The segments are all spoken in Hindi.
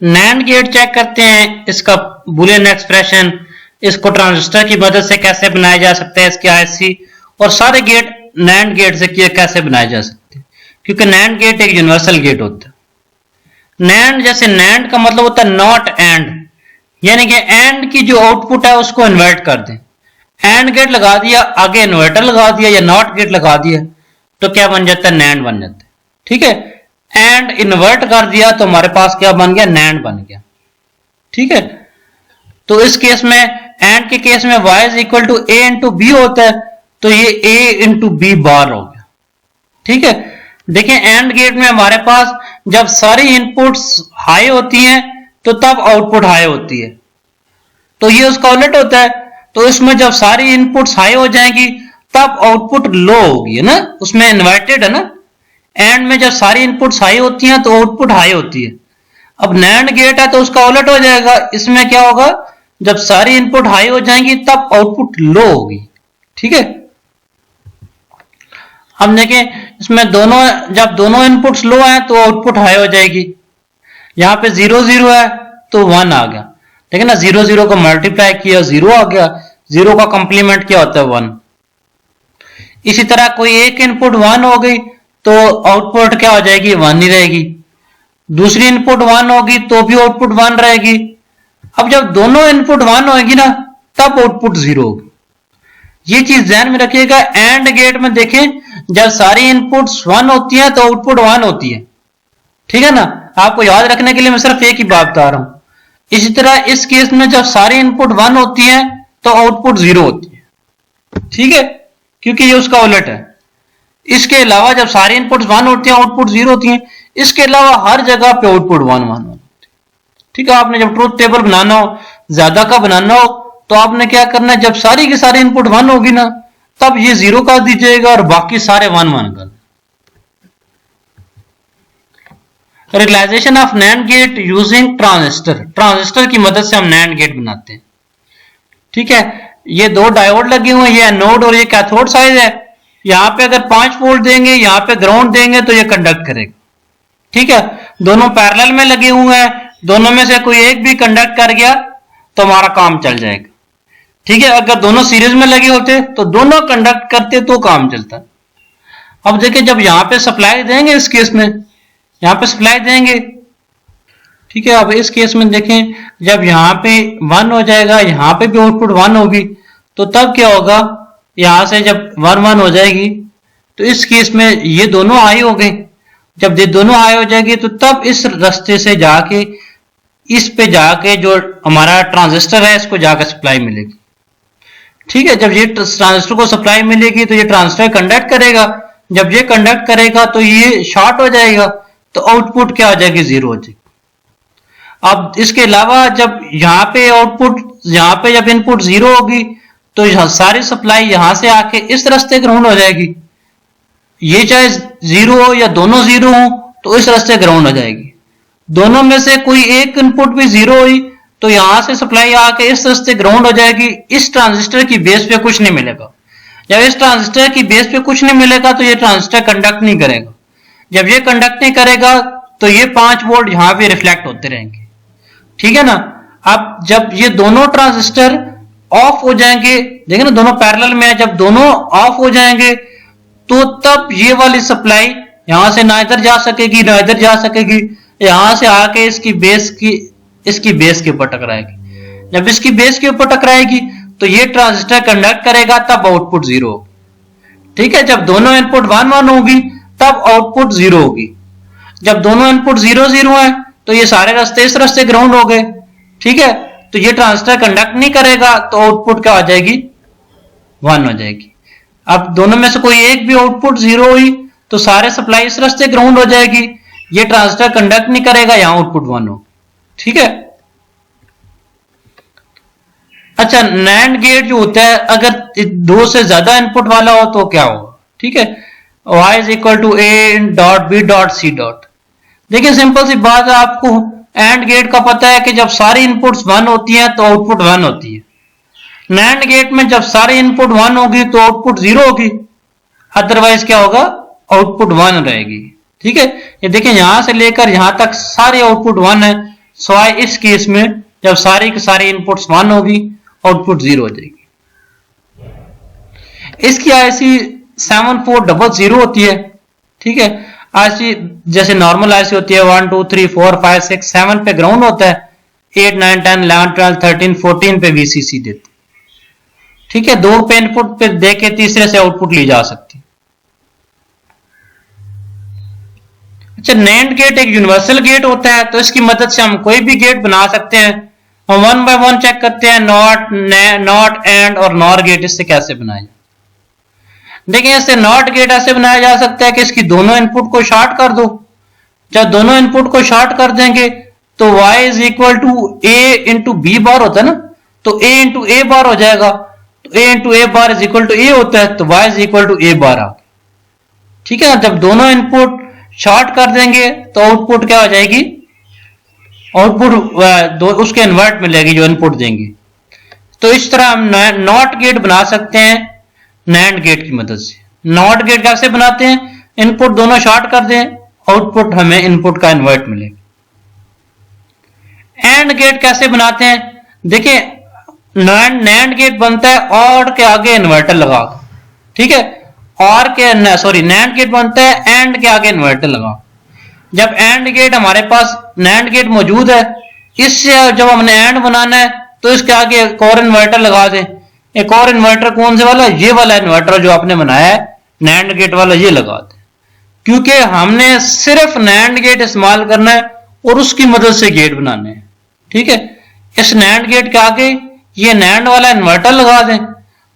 नैंड गेट चेक करते हैं, इसका बुलियन एक्सप्रेशन, इसको ट्रांजिस्टर की मदद से कैसे बनाया जा सकता है, इसके आईसी और सारे गेट नैंड गेट से कैसे बनाए जा सकते हैं, क्योंकि नैंड गेट एक यूनिवर्सल गेट होता है। नैंड जैसे नैंड का मतलब होता है नॉट एंड, यानी कि एंड की जो आउटपुट है उसको इन्वर्ट कर दें। एंड गेट लगा दिया, आगे इन्वर्टर लगा दिया या नॉट गेट लगा दिया तो क्या बन जाता है, नैंड बन जाता है। ठीक है, एंड इन्वर्ट कर दिया तो हमारे पास क्या बन गया, नैंड बन गया। ठीक है, तो इस केस में एंड के केस में y is equal to A into B होता है, तो ये a इंटू बी बार हो गया। ठीक है, देखिए एंड गेट में हमारे पास जब सारी इनपुट्स हाई होती हैं तो तब आउटपुट हाई होती है, तो ये उसका उलट होता है। तो इसमें जब सारी इनपुट्स हाई हो जाएंगी तब आउटपुट लो होगी, है ना, उसमें इन्वर्टेड है ना। एंड में जब सारी इनपुट्स हाई होती हैं तो आउटपुट हाई होती है। अब नैंड गेट है तो उसका उलट हो जाएगा, इसमें क्या होगा, जब सारी इनपुट हाई हो जाएंगी तब आउटपुट लो होगी। ठीक है, अब देखें इसमें जब दोनों इनपुट्स लो हैं तो आउटपुट हाई हो जाएगी। यहां पे 0 0 है तो 1 आ गया, देखिए ना, 0 0 को मल्टीप्लाई किया 0 आ गया, 0 का कंप्लीमेंट क्या होता है 1। इसी तरह कोई एक इनपुट 1 हो गई तो आउटपुट क्या हो जाएगी, 1 ही रहेगी। दूसरी इनपुट 1 होगी तो भी आउटपुट 1 रहेगी। अब जब दोनों इनपुट 1 होगी ना तब आउटपुट 0 होगी। ये चीज ध्यान में रखिएगा। एंड गेट में देखें जब सारी इनपुट्स 1 होती हैं तो आउटपुट 1 होती है। ठीक है ना, आपको याद रखने के लिए मैं सिर्फ एक ही बात बता रहा हूं। इसी तरह इस केस में जब सारी इनपुट 1 होती हैं तो आउटपुट 0 होती है। ठीक है, क्योंकि ये उसका उलट है। इसके अलावा जब सारी इनपुट्स 1 होती हैं आउटपुट 0 होती हैं। इसके अलावा हर जगह पे आउटपुट 1 1 होती है। ठीक है, आपने जब ट्रूथ टेबल बनाना हो, ज्यादा का बनाना हो, तो आपने क्या करना है, जब सारी की सारी इनपुट 1 होगी ना तब ये 0 कर दीजिएगा और बाकी सारे 1 1 कर। Realization of NAND gate using transistor, transistor की मदद से हम नैंड गेट बनाते हैं। ठीक है, ये दो डायोड लगे हुए हैं, ये एनोड और ये कैथोड साइड है। यहां पे अगर 5 वोल्ट देंगे, यहां पे ग्राउंड देंगे तो ये कंडक्ट करेगा। ठीक है, दोनों पैरेलल में लगे हुए हैं, दोनों में से कोई एक भी कंडक्ट कर गया तो हमारा काम चल जाएगा। ठीक है, अगर दोनों सीरीज में लगे होते तो दोनों कंडक्ट करते तो काम चलता। अब देखिए जब यहां पे सप्लाई देंगे, इस केस में यहां पे सप्लाई देंगे। ठीक है, अब इस केस में देखें जब यहां पे 1 हो जाएगा, यहां पे भी आउटपुट 1 होगी, तो तब क्या होगा, यहां से जब 1 1 हो जाएगी तो इस केस में ये दोनों हाई हो गए। जब ये दोनों हाई हो जाएगी तो तब इस रास्ते से जाके इस पे जाके जो हमारा ट्रांजिस्टर है इसको जाकर सप्लाई मिलेगी। ठीक है, जब ये ट्रांजिस्टर को सप्लाई मिलेगी तो ये ट्रांजिस्टर कंडक्ट करेगा। जब ये कंडक्ट करेगा तो ये शॉर्ट हो जाएगा, तो आउटपुट क्या हो जाएगी, 0 हो जाएगी। अब इसके अलावा जब यहाँ पे आउटपुट, यहाँ पे जब इनपुट 0 होगी तो सारी सप्लाई यहां से आके इस रास्ते ग्राउंड हो जाएगी। ये चाहे 0 हो या दोनों 0 हो तो इस रास्ते ग्राउंड हो जाएगी। दोनों में से कोई एक इनपुट भी 0 हुई तो यहां से सप्लाई आके इस रास्ते ग्राउंड हो जाएगी। इस ट्रांजिस्टर की बेस पे कुछ नहीं मिलेगा। जब इस ट्रांजिस्टर की बेस पे कुछ नहीं मिलेगा तो ये ट्रांजिस्टर कंडक्ट नहीं करेगा। जब ये कंडक्ट नहीं करेगा तो ये 5 वोल्ट यहां पे रिफ्लेक्ट होते रहेंगे। ठीक है ना। अब जब ये दोनों ट्रांजिस्टर ऑफ हो जाएंगे, देखिए ना दोनों पैरेलल में है, जब दोनों ऑफ हो जाएंगे तो तब ये वाली सप्लाई यहां से ना इधर जा सकेगी ना इधर जा सकेगी, यहां से आके इसकी बेस के ऊपर टकराएगी। जब इसकी बेस के ऊपर टकराएगी तो ये ट्रांजिस्टर कंडक्ट करेगा, तब आउटपुट 0 होगी। ठीक है, जब दोनों इनपुट 1 1 होगी तब आउटपुट 0 होगी। जब दोनों इनपुट 0 0 है तो ये सारे रास्ते इस रास्ते ग्राउंड हो गए। ठीक है, तो ये ट्रांजिस्टर कंडक्ट नहीं करेगा तो आउटपुट क्या हो जाएगी, 1 हो जाएगी। अब दोनों में से कोई एक भी आउटपुट 0 हुई तो सारे सप्लाई इस रास्ते ग्राउंड हो जाएगी। ये ट्रांजिस्टर कंडक्ट नहीं करेगा, यहां आउटपुट 1 हो। ठीक है। अच्छा, नैंड गेट जो होता है अगर 2 से ज्यादा इनपुट वाला हो तो क्या होगा। ठीक है, y is equal to a dot b dot c dot. देखिए सिंपल सी बात है, आपको एंड गेट का पता है कि जब सारी इनपुट्स 1 होती हैं तो आउटपुट 1 होती है। नैंड गेट में जब सारी इनपुट 1 होगी तो आउटपुट 0 होगी, अदरवाइज क्या होगा, आउटपुट 1 रहेगी। ठीक है, ये देखिए यहां से लेकर यहां तक सारे आउटपुट 1 है, सवाए इस केस में जब सारी की सारी इनपुट्स 1 होगी, आउटपुट 0 हो जाएगी। इसकी आईसी 7400 होती है, ठीक है। आईसी जैसे नॉर्मल आईसी होती है 1 2 3 4 5 6 7 पे ग्राउंड होता है, 8 9 10 11 12 13 14 पे वीसीसी देते, ठीक है। 2 पे इनपुट पे देके तीसरे से आउटपुट ली जा सकती। अच्छा, नैंड गेट एक यूनिवर्सल गेट होता है, तो इसकी मदद से हम कोई भी गेट बना सकते हैं। हम 1 बाय 1 चेक करते हैं, नॉट एंड और नॉर गेट इससे कैसे बनाया जाए। देखिए, इससे नॉट गेट ऐसे बनाया जा सकता है कि इसकी दोनों इनपुट को शॉर्ट कर दो। जब दोनों इनपुट को शॉर्ट कर देंगे तो y is equal to a into B bar होता है ना, तो a इंटू ए बार हो जाएगा। तो a into A bar is equal to a होता है, तो y is equal to a bar आ गया, ठीक है ना। जब दोनों इनपुट शॉर्ट कर देंगे तो आउटपुट क्या हो जाएगी, आउटपुट उसके इन्वर्ट मिलेगी जो इनपुट देंगे। तो इस तरह हम नॉट गेट बना सकते हैं नैंड गेट की मदद से। नॉट गेट कैसे बनाते हैं, इनपुट दोनों शॉर्ट कर दें, आउटपुट हमें इनपुट का इन्वर्ट मिलेगा। एंड गेट कैसे बनाते हैं, देखिए नैंड गेट बनता है और के आगे इन्वर्टर लगा, ठीक है। और के सॉरी नैंड गेट बनता है एंड के आगे इन्वर्टर लगा। जब एंड गेट हमारे पास नैंड गेट मौजूद है, इससे जब हमने एंड बनाना है तो इसके आगे एक और इन्वर्टर लगा दें। एक और इन्वर्टर कौन से वाला, ये वाला इन्वर्टर जो आपने बनाया है नैंड गेट वाला, ये लगा दें, क्योंकि हमने सिर्फ नैंड गेट इस्तेमाल करना है और उसकी मदद से गेट बनाने हैं, ठीक है। इस नैंड गेट के आगे ये नैंड वाला इन्वर्टर लगा दें,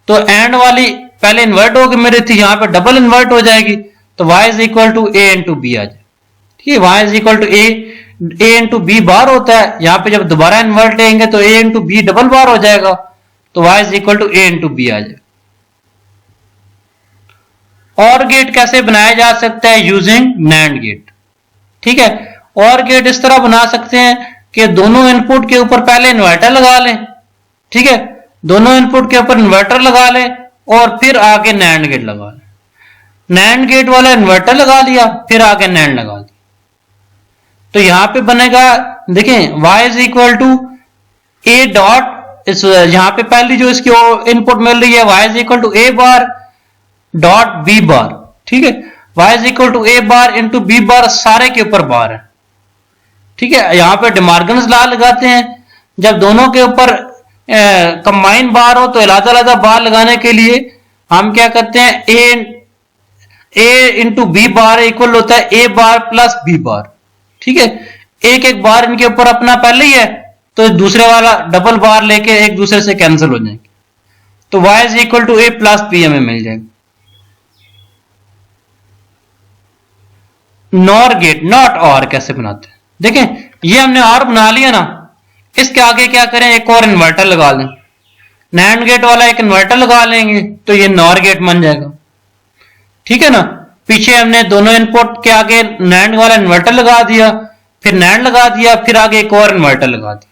तो एंड वाली पहले इन्वर्ट होगी मेरी थी, यहां पे डबल इन्वर्ट हो जाएगी, तो y is equal to A into B आ जाए, ठीक है। y is equal to A into B bar होता है, यहां पे जब दोबारा इन्वर्ट लेंगे तो a into B double bar हो जाएगा, तो y is equal to A into B आ जाए। और गेट कैसे बनाया जा सकता है, यूजिंग नैंड गेट, ठीक है। और गेट इस तरह बना सकते हैं कि दोनों इनपुट के ऊपर पहले इन्वर्टर लगा लें, ठीक है। दोनों इनपुट के ऊपर इन्वर्टर लगा लें और फिर आगे नैंड गेट लगा लें। नैंड गेट वाला इन्वर्टर लगा लिया, फिर आगे नैंड लगा दिया, तो यहां पे बनेगा, देखें y is equal to A dot, इस यहां पे पहली जो इसकी इनपुट मिल रही है y is equal to A bar dot B bar, ठीक है। y is equal to A bar into B bar, सारे के ऊपर बार है, ठीक है। यहां पे डिमार्गन्स लॉ लगाते हैं, जब दोनों के ऊपर कंबाइन बार हो तो अलग अलग बार लगाने के लिए हम क्या करते हैं, ए इंटू बी बार इक्वल होता है ए बार प्लस बी बार, ठीक है। एक एक बार इनके ऊपर अपना पहले ही है, तो दूसरे वाला डबल बार लेके एक दूसरे से कैंसिल हो जाएंगे, तो y is equal to A plus B हमें मिल जाएगा। नॉर गेट, नॉट और कैसे बनाते हैं, देखें ये हमने और बना लिया ना, इसके आगे क्या करें, एक और इन्वर्टर लगा लें। नैंड गेट वाला एक इन्वर्टर लगा लेंगे तो ये नॉर गेट बन जाएगा, ठीक है ना। पीछे हमने दोनों इनपुट के आगे नैंड वाला इन्वर्टर लगा दिया, फिर नैंड लगा दिया, फिर आगे एक और इन्वर्टर लगा दिया,